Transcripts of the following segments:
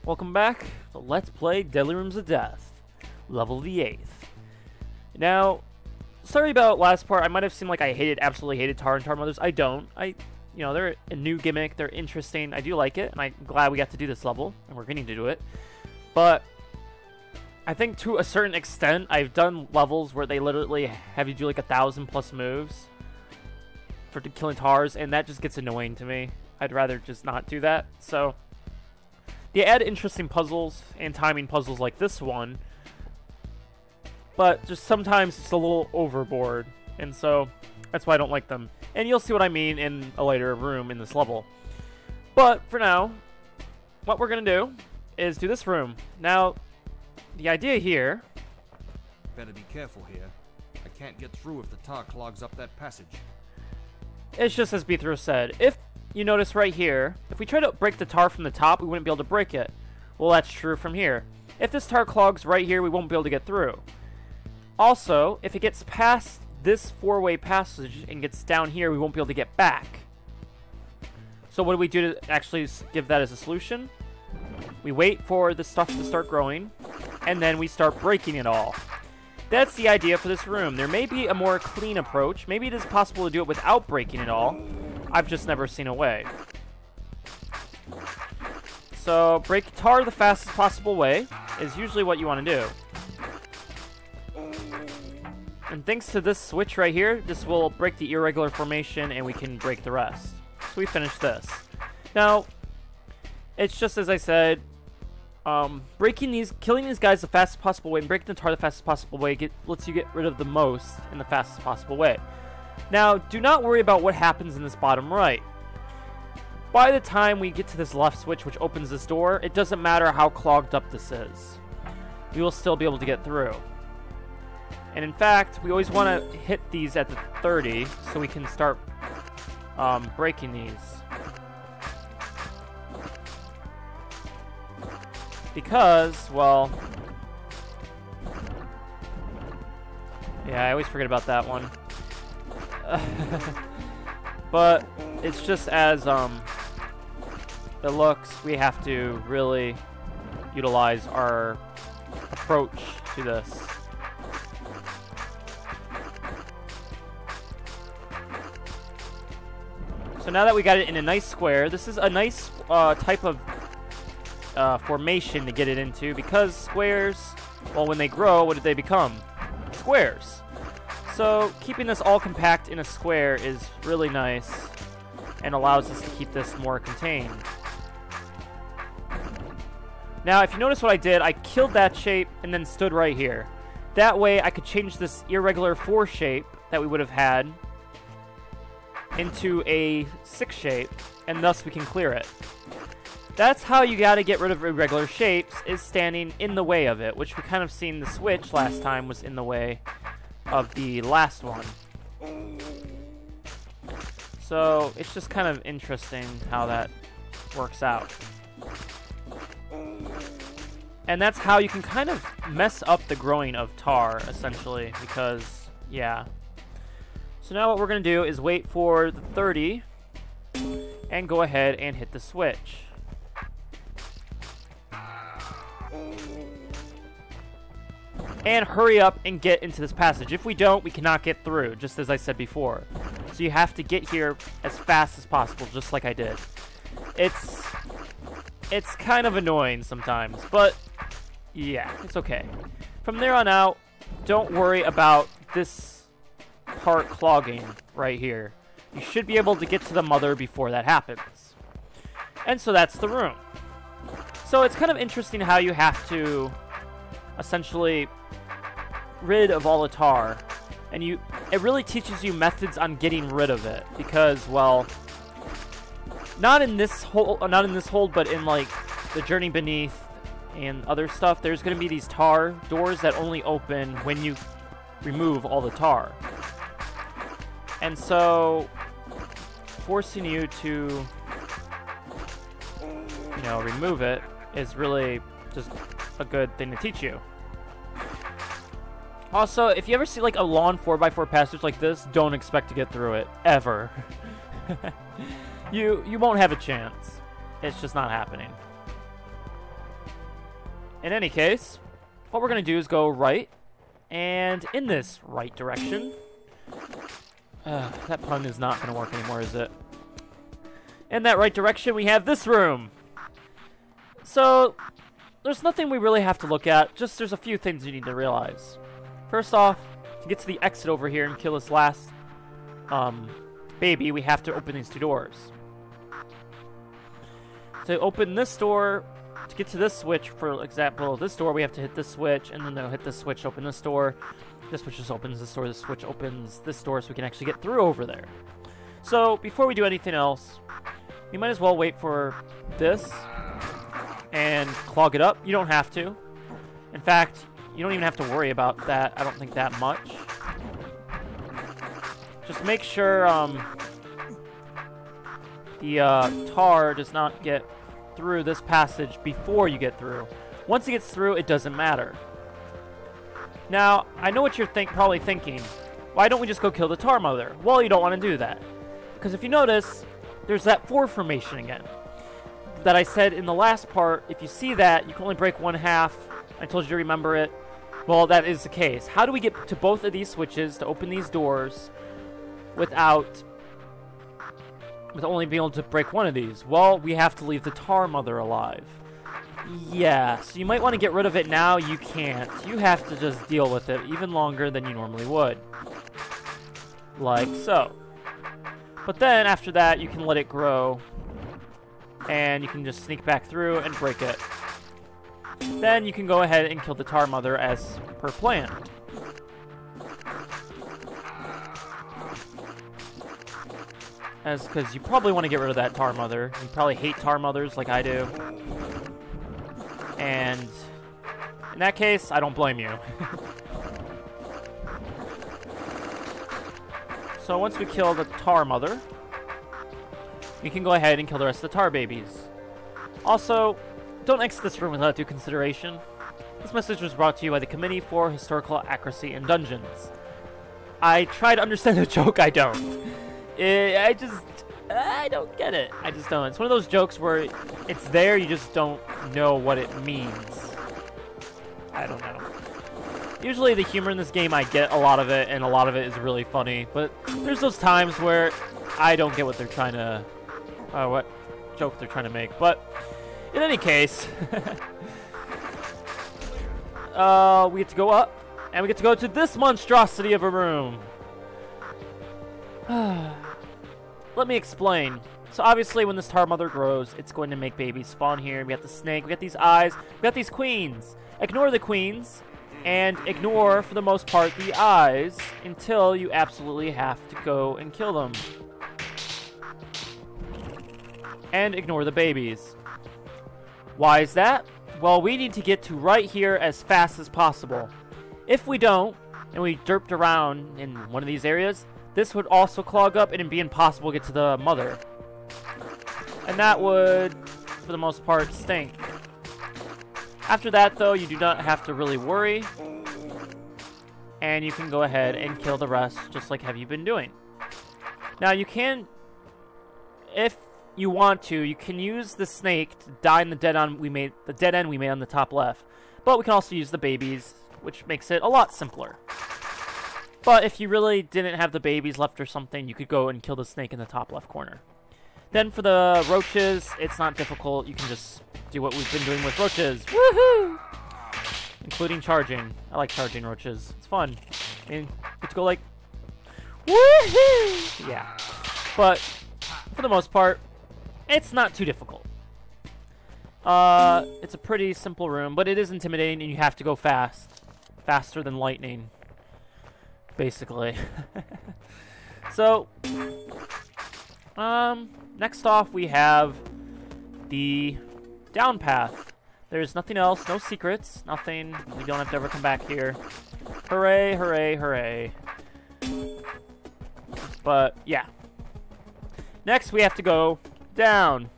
Welcome back to Let's Play Deadly Rooms of Death, level the 8th. Now, sorry about last part. I might have seemed like I absolutely hated Tar and Tar Mothers. I don't. They're a new gimmick. They're interesting. I do like it, and I'm glad we got to do this level, and we're getting to do it. But I think to a certain extent, I've done levels where they literally have you do like 1,000+ moves for killing Tars, and that just gets annoying to me. I'd rather just not do that. So they add interesting puzzles and timing puzzles like this one, but just sometimes it's a little overboard, and so that's why I don't like them. And you'll see what I mean in a later room in this level. But for now, what we're going to do is do this room. Now, the idea here... Better be careful here. I can't get through if the tar clogs up that passage. It's just as Beethro said. If you notice right here, if we try to break the tar from the top, we wouldn't be able to break it. Well, that's true from here. If this tar clogs right here, we won't be able to get through. Also, if it gets past this four-way passage and gets down here, we won't be able to get back. So what do we do to actually give that as a solution? We wait for the stuff to start growing, and then we start breaking it all. That's the idea for this room. There may be a more clean approach. Maybe it is possible to do it without breaking it all. I've just never seen a way. So, break tar the fastest possible way is usually what you want to do. And thanks to this switch right here, this will break the irregular formation and we can break the rest. So we finish this. Now, it's just as I said, killing these guys the fastest possible way and breaking the tar the fastest possible way lets you get rid of the most in the fastest possible way. Now, do not worry about what happens in this bottom right. By the time we get to this left switch, which opens this door, it doesn't matter how clogged up this is. We will still be able to get through. And in fact, we always want to hit these at the 30 so we can start breaking these. Because, well... yeah, I always forget about that one. But it's just as it looks, we have to really utilize our approach to this. So now that we got it in a nice square, this is a nice type of formation to get it into, because squares, well, when they grow, what did they become? Squares. So keeping this all compact in a square is really nice and allows us to keep this more contained. Now, if you notice what I did, I killed that shape and then stood right here. That way I could change this irregular 4 shape that we would have had into a 6 shape, and thus we can clear it. That's how you gotta get rid of irregular shapes, is standing in the way of it, which we kind of seen the switch last time was in the way of the last one. So it's just kind of interesting how that works out. And that's how you can kind of mess up the growing of tar, essentially, because, yeah. So now what we're going to do is wait for the 30 and go ahead and hit the switch. And hurry up and get into this passage. If we don't, we cannot get through, just as I said before. So you have to get here as fast as possible, just like I did. It's kind of annoying sometimes, but yeah, it's okay. From there on out, don't worry about this part clogging right here. You should be able to get to the mother before that happens. And so that's the room. So it's kind of interesting how you have to essentially rid of all the tar, and it really teaches you methods on getting rid of it, because, well, not in this hold, but in like the Journey Beneath and other stuff, there's going to be these tar doors that only open when you remove all the tar. And so forcing you to, remove it is really just a good thing to teach you. Also, if you ever see like a long 4x4 passage like this, don't expect to get through it, ever. You won't have a chance. It's just not happening. in any case, what we're going to do is go right, and in this right direction... that pun is not going to work anymore, is it? In that right direction, we have this room. So, there's nothing we really have to look at, just there's a few things you need to realize. First off, to get to the exit over here and kill this last baby, we have to open these two doors. To open this door, to get to this switch, for example, this door, we have to hit this switch, and then they'll hit this switch to open this door. This switch just opens this door, this switch opens this door, so we can actually get through over there. So, before we do anything else, we might as well wait for this and clog it up. You don't have to. In fact, you don't even have to worry about that, I don't think, that much. Just make sure the tar does not get through this passage before you get through. Once it gets through, it doesn't matter. Now, I know what you're probably thinking. Why don't we just go kill the tar mother? Well, you don't want to do that. Because if you notice, there's that 4 formation again. That I said in the last part, if you see that, you can only break 1/2. I told you to remember it. Well, that is the case. How do we get to both of these switches to open these doors with only being able to break one of these? Well, we have to leave the tar mother alive. Yeah, so you might want to get rid of it now. You can't. You have to just deal with it even longer than you normally would. Like so. But then, after that, you can let it grow. And you can just sneak back through and break it. Then you can go ahead and kill the tar mother as per plan. Because you probably want to get rid of that tar mother. You probably hate tar mothers like I do. And in that case, I don't blame you. So once we kill the tar mother, we can go ahead and kill the rest of the tar babies. Also, don't exit this room without due consideration. This message was brought to you by the Committee for Historical Accuracy in Dungeons. I try to understand the joke, I don't. I don't get it. I just don't. It's one of those jokes where it's there, you just don't know what it means. I don't know. Usually the humor in this game, I get a lot of it, and a lot of it is really funny. But there's those times where I don't get what they're trying to... what joke they're trying to make. But in any case... we get to go up, and we get to go to this monstrosity of a room. Let me explain. So obviously when this tar mother grows, it's going to make babies spawn here. We got the snake, we got these eyes, we got these queens. Ignore the queens, and ignore, for the most part, the eyes until you absolutely have to go and kill them. And ignore the babies. Why is that? Well, we need to get to right here as fast as possible. If we don't, and we derped around in one of these areas, this would also clog up and it'd be impossible to get to the mother. And that would, for the most part, stink. After that, though, you do not have to really worry. And you can go ahead and kill the rest, just like have you been doing. Now, you can, if you want to, you can use the snake to die in the dead end we made on the top left. But we can also use the babies, which makes it a lot simpler. But if you really didn't have the babies left or something, you could go and kill the snake in the top left corner. Then for the roaches, it's not difficult. You can just do what we've been doing with roaches. Woohoo! Including charging. I like charging roaches. It's fun. I mean, get to go like... Woohoo! Yeah. But for the most part, it's not too difficult. It's a pretty simple room, but it is intimidating and you have to go fast. Faster than lightning. Basically. So, next off we have the down path. There's nothing else, no secrets, nothing. We don't have to ever come back here. Hooray, hooray, hooray. But, yeah. Next we have to go down.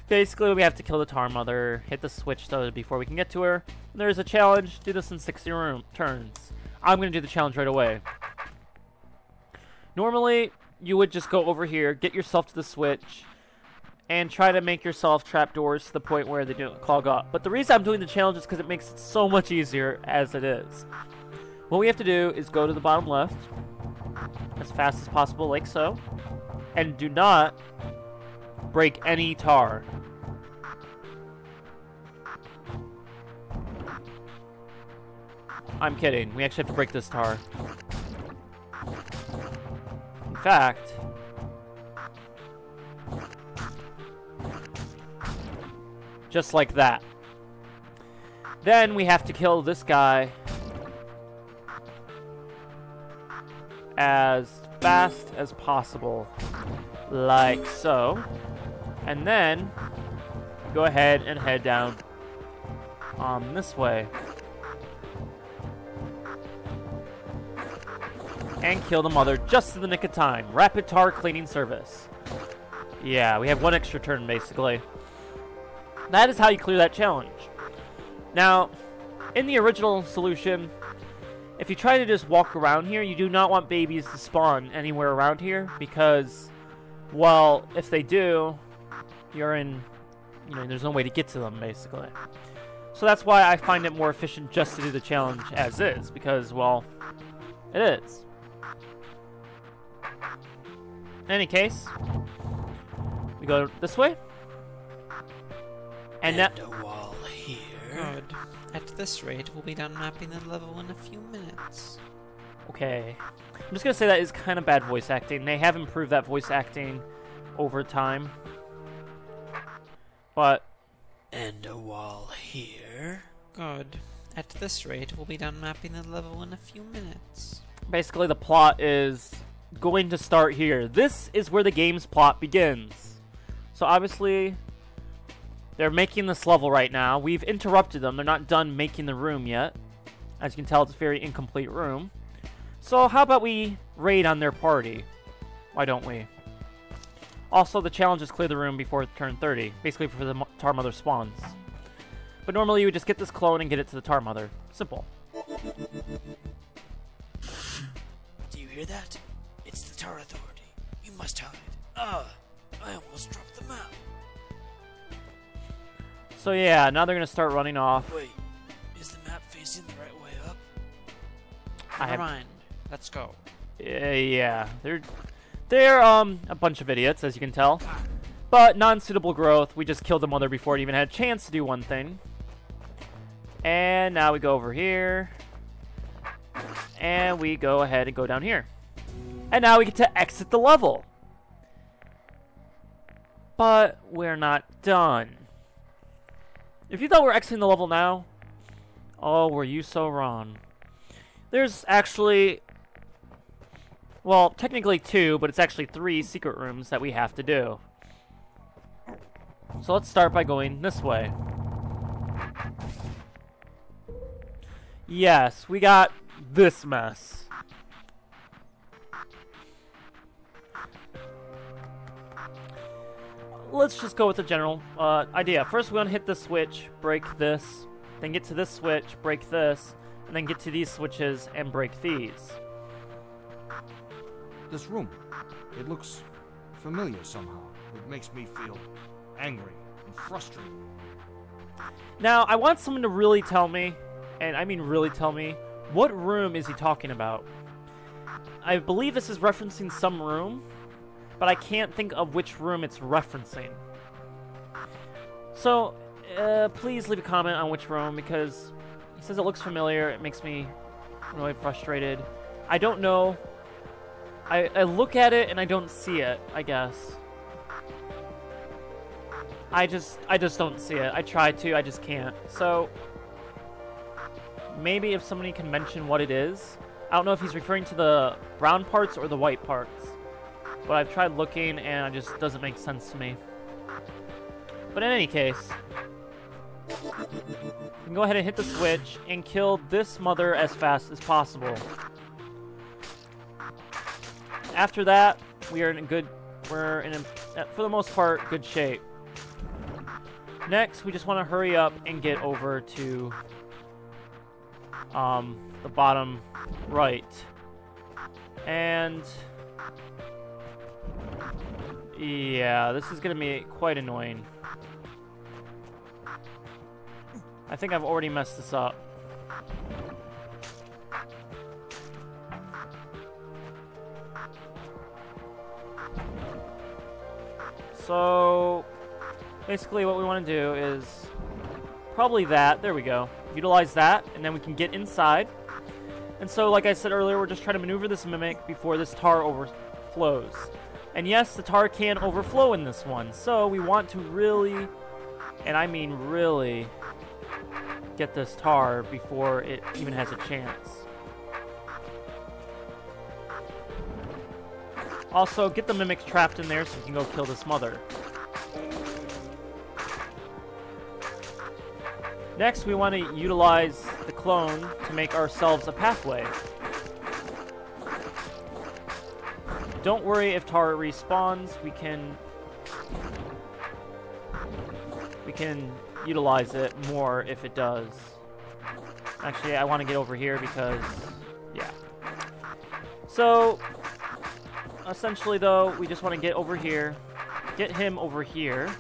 Basically, we have to kill the tar mother, hit the switch though before we can get to her. There's a challenge, do this in 60 turns. I'm going to do the challenge right away. Normally, you would just go over here, get yourself to the switch, and try to make yourself trapdoors to the point where they don't clog up. But the reason I'm doing the challenge is because it makes it so much easier as it is. What we have to do is go to the bottom left as fast as possible, like so, and do not break any tar. I'm kidding. We actually have to break this tar. In fact, just like that. Then we have to kill this guy as fast as possible, like so. And then go ahead and head down this way. And kill the mother just in the nick of time. Rapid tar cleaning service. Yeah, we have one extra turn, basically. That is how you clear that challenge. Now, in the original solution, if you try to just walk around here, you do not want babies to spawn anywhere around here, because, well, if they do, you're in, there's no way to get to them, basically. So that's why I find it more efficient just to do the challenge as is, because, well, it is. In any case, we go this way. And a wall here. Good. At this rate, we'll be done mapping the level in a few minutes. Okay. I'm just gonna say that is kind of bad voice acting. They have improved that voice acting over time. But... And a wall here. Good. At this rate, we'll be done mapping the level in a few minutes. Basically, the plot is going to start here. This is where the game's plot begins. So obviously, they're making this level right now. We've interrupted them. They're not done making the room yet. As you can tell, it's a very incomplete room. So how about we raid on their party? Why don't we? Also, the challenge is clear the room before turn 30. Basically, for the Tar Mother spawns. But normally, you would just get this clone and get it to the Tar Mother. Simple. Do you hear that? It's the Tar Authority. You must hide. I almost dropped the map. So yeah, now they're gonna start running off. Wait, is the map facing the right way up? Never mind. Let's go. Yeah, they're a bunch of idiots, as you can tell. But non-suitable growth. We just killed the mother before it even had a chance to do one thing. And now we go over here. And we go ahead and go down here. And now we get to exit the level. But we're not done. If you thought we were exiting the level now, oh, were you so wrong. There's actually, well, technically 2, but it's actually 3 secret rooms that we have to do. So let's start by going this way. Yes, we got this mess. Let's just go with the general idea. First, we want to hit the switch, break this, then get to this switch, break this, and then get to these switches and break these. This room, it looks familiar somehow. It makes me feel angry and frustrated. Now, I want someone to really tell me, and I mean really tell me, what room is he talking about? I believe this is referencing some room, but I can't think of which room it's referencing. So, please leave a comment on which room, because he says it looks familiar. It makes me really frustrated. I don't know. I look at it and I don't see it, I guess. I just don't see it. I try to, I just can't. So, maybe if somebody can mention what it is. I don't know if he's referring to the brown parts or the white parts. But I've tried looking, and it just doesn't make sense to me. But in any case, you can go ahead and hit the switch and kill this mother as fast as possible. After that, we are in for the most part, good shape. Next, we just want to hurry up and get over to the bottom right. And Yeah, this is gonna be quite annoying. I think I've already messed this up. So, basically what we want to do is probably that. There we go. Utilize that, and then we can get inside. And so, like I said earlier, we're just trying to maneuver this mimic before this tar overflows. And yes, the tar can overflow in this one. So we want to really, and I mean really, get this tar before it even has a chance. Also, get the mimics trapped in there so we can go kill this mother. Next, we want to utilize the clone to make ourselves a pathway. Don't worry if tar respawns, we can utilize it more if it does. Actually, I want to get over here because, yeah. So, essentially though, we just want to get over here, get him over here,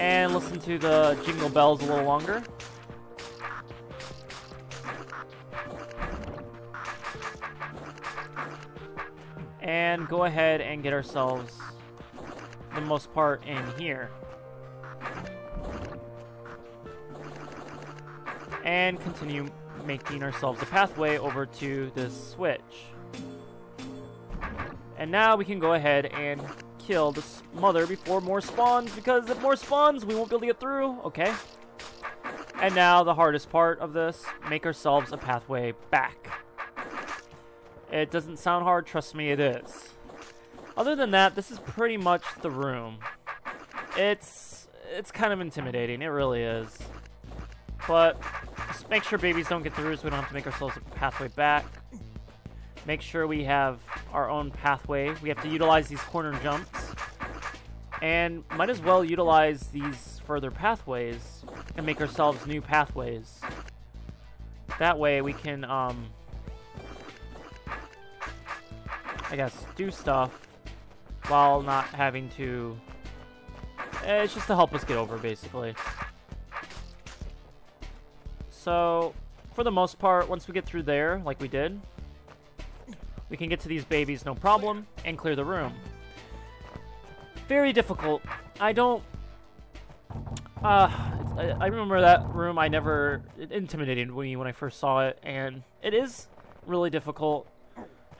and listen to the jingle bells a little longer. And go ahead and get ourselves, for the most part, in here. And continue making ourselves a pathway over to this switch. And now we can go ahead and kill this mother before more spawns, because if more spawns, we won't be able to get through. Okay. And now the hardest part of this, make ourselves a pathway back. It doesn't sound hard, trust me, it is. Other than that, this is pretty much the room. It's kind of intimidating, it really is. But just make sure babies don't get through so we don't have to make ourselves a pathway back. Make sure we have our own pathway. We have to utilize these corner jumps. And might as well utilize these further pathways and make ourselves new pathways. That way we can, I guess, do stuff while not having to... It's just to help us get over, basically. So, for the most part, once we get through there, like we did, we can get to these babies no problem and clear the room. Very difficult. I remember that room. It intimidated me when I first saw it, and it is really difficult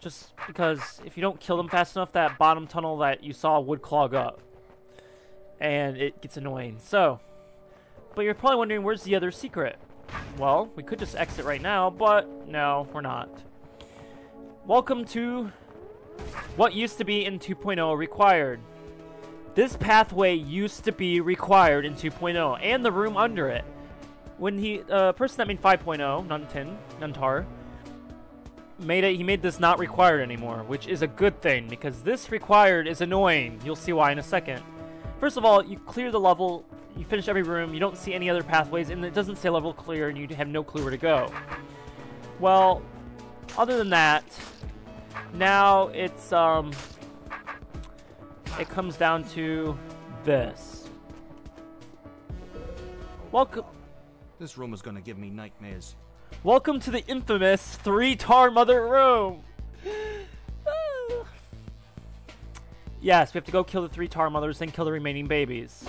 just because if you don't kill them fast enough, that bottom tunnel that you saw would clog up, and it gets annoying. So, but you're probably wondering, where's the other secret? Well, we could just exit right now, but no, we're not. Welcome to what used to be in 2.0 required. This pathway used to be required in 2.0, and the room under it. When person that made 5.0, Nuntar, he made this not required anymore, which is a good thing, because this required is annoying. You'll see why in a second. First of all, you clear the level, you finish every room, you don't see any other pathways, and it doesn't say level clear, and you have no clue where to go. Well, other than that, now it's, it comes down to this. Welcome. This room is gonna give me nightmares. Welcome to the infamous 3 tar mother room. Yes, we have to go kill the 3 tar mothers, then kill the remaining babies.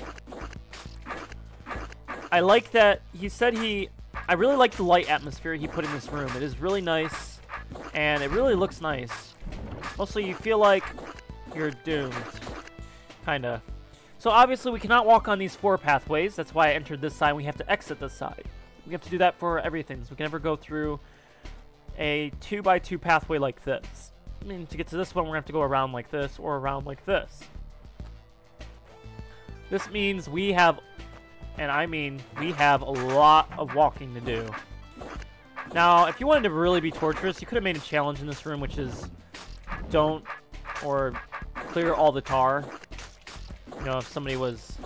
I like that he said I really like the light atmosphere he put in this room. It is really nice, and it really looks nice. Mostly you feel like you're doomed. Kinda. So obviously we cannot walk on these 4 pathways. That's why I entered this side. We have to exit this side. We have to do that for everything. So we can never go through a 2x2 pathway like this. I mean, to get to this one, we're going to have to go around like this or around like this. This means we have, and I mean we have a lot of walking to do. Now, if you wanted to really be torturous, you could have made a challenge in this room, which is don't or clear all the tar. You know, if somebody was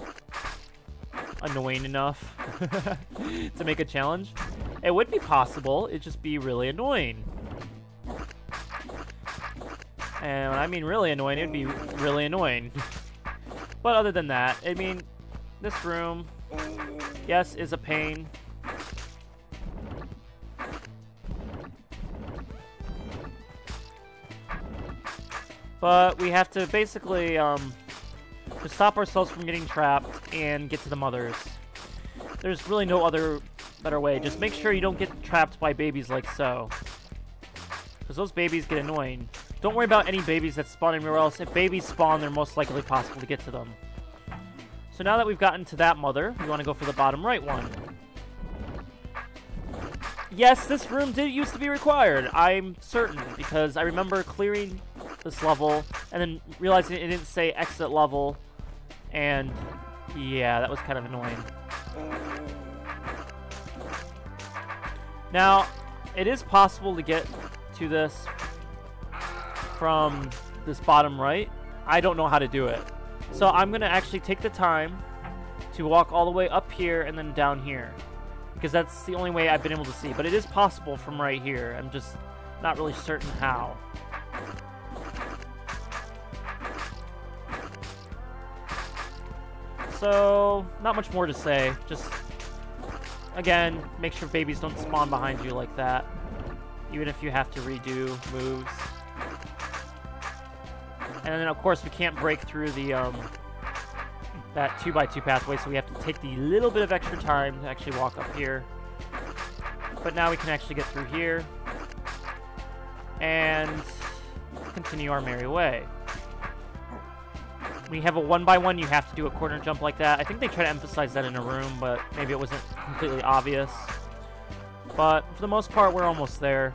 annoying enough to make a challenge, it would be possible. It'd just be really annoying. And when I mean really annoying, it would be really annoying. But other than that, I mean, this room, yes, is a pain. But we have to basically to stop ourselves from getting trapped and get to the mothers. There's really no other better way. Just make sure you don't get trapped by babies like so. Because those babies get annoying. Don't worry about any babies that spawn anywhere else. If babies spawn, they're most likely possible to get to them. So now that we've gotten to that mother, we want to go for the bottom right one. Yes, this room did used to be required. I'm certain, because I remember clearing this level and then realizing it didn't say exit level. And yeah, that was kind of annoying. Now, it is possible to get to this from this bottom right. I don't know how to do it. So I'm going to actually take the time to walk all the way up here and then down here. Because that's the only way I've been able to see. But it is possible from right here. I'm just not really certain how. So, not much more to say. Just, again, make sure babies don't spawn behind you like that. Even if you have to redo moves. And then, of course, we can't break through the, that 2x2 pathway, so we have to take the little bit of extra time to actually walk up here. But now we can actually get through here. And continue our merry way. When you have a 1x1, you have to do a corner jump like that. I think they try to emphasize that in a room, but maybe it wasn't completely obvious. But for the most part, we're almost there.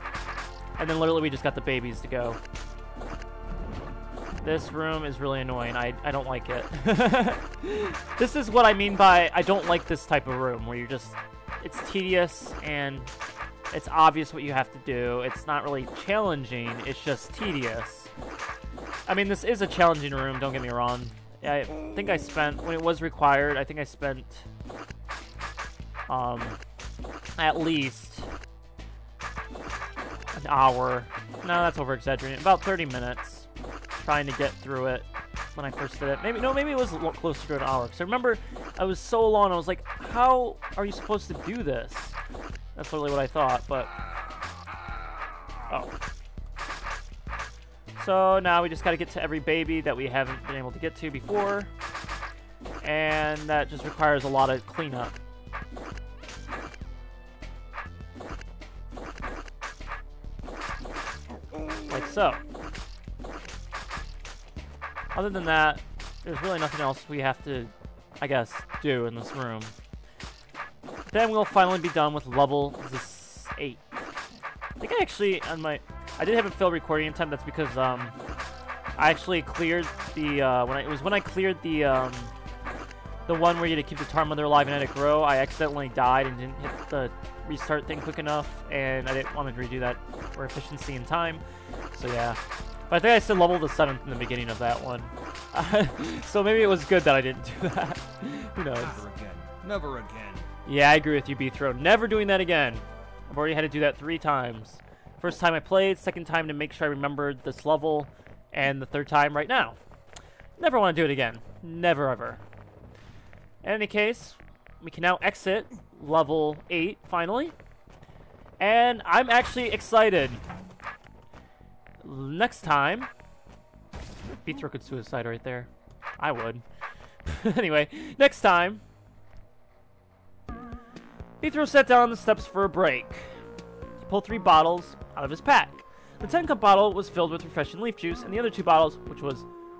And then literally we just got the babies to go. This room is really annoying. I don't like it. This is what I mean by I don't like this type of room, where you're just... It's tedious, and it's obvious what you have to do. It's not really challenging, it's just tedious. I mean, this is a challenging room, don't get me wrong. I think I spent, when it was required, I think I spent at least an hour. No, that's over-exaggerating. About 30 minutes trying to get through it when I first did it. Maybe it was a lot closer to an hour. Because I remember I was so long, I was like, how are you supposed to do this? That's literally what I thought, but... Oh. So now we just got to get to every baby that we haven't been able to get to before. And that just requires a lot of cleanup. Like so. Other than that, there's really nothing else we have to, I guess, do in this room. Then we'll finally be done with level 8. I think I actually, on my... I did have a failed recording time. That's because I actually cleared the when I cleared the one where you had to keep the tar mother alive and let it grow. I accidentally died and didn't hit the restart thing quick enough, and I didn't want to redo that for efficiency and time. So yeah, but I think I said level the 7th in the beginning of that one. So maybe it was good that I didn't do that. Who knows? Never again. Never again. Yeah, I agree with you, Beethro. Never doing that again. I've already had to do that 3 times. First time I played, second time to make sure I remembered this level, and the third time right now. Never want to do it again. Never ever. In any case, we can now exit level 8, finally. And I'm actually excited. Next time... Beethro could suicide right there. I would. Anyway, next time... Beethro sat down on the steps for a break. He pulled 3 bottles out of his pack. The 10-cup bottle was filled with refreshing leaf juice, and the other 2 bottles, which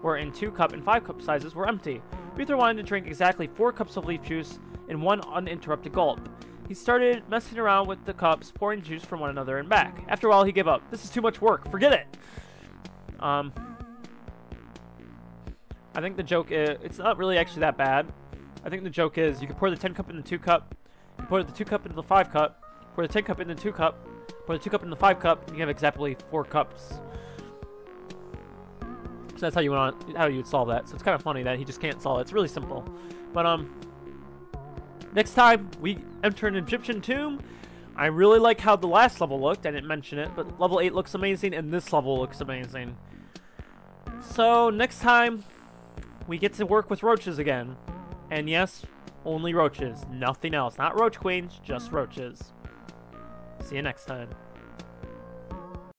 were in 2-cup and 5-cup sizes, were empty. Beethro wanted to drink exactly 4 cups of leaf juice in one uninterrupted gulp. He started messing around with the cups, pouring juice from one another and back. After a while, he gave up. This is too much work. Forget it. I think the joke is, it's not really actually that bad. I think the joke is you can pour the 10-cup in the 2-cup, you pour the 2-cup into the 5-cup, pour the 10-cup in the 2-cup, pour the 2-cup in the 5-cup, and you have exactly 4 cups. So that's how you would solve that. So it's kind of funny that he just can't solve it. It's really simple. But next time we enter an Egyptian tomb, I really like how the last level looked. I didn't mention it, but level 8 looks amazing, and this level looks amazing. So, next time, we get to work with roaches again. And yes, only roaches. Nothing else. Not roach queens, just roaches. See you next time.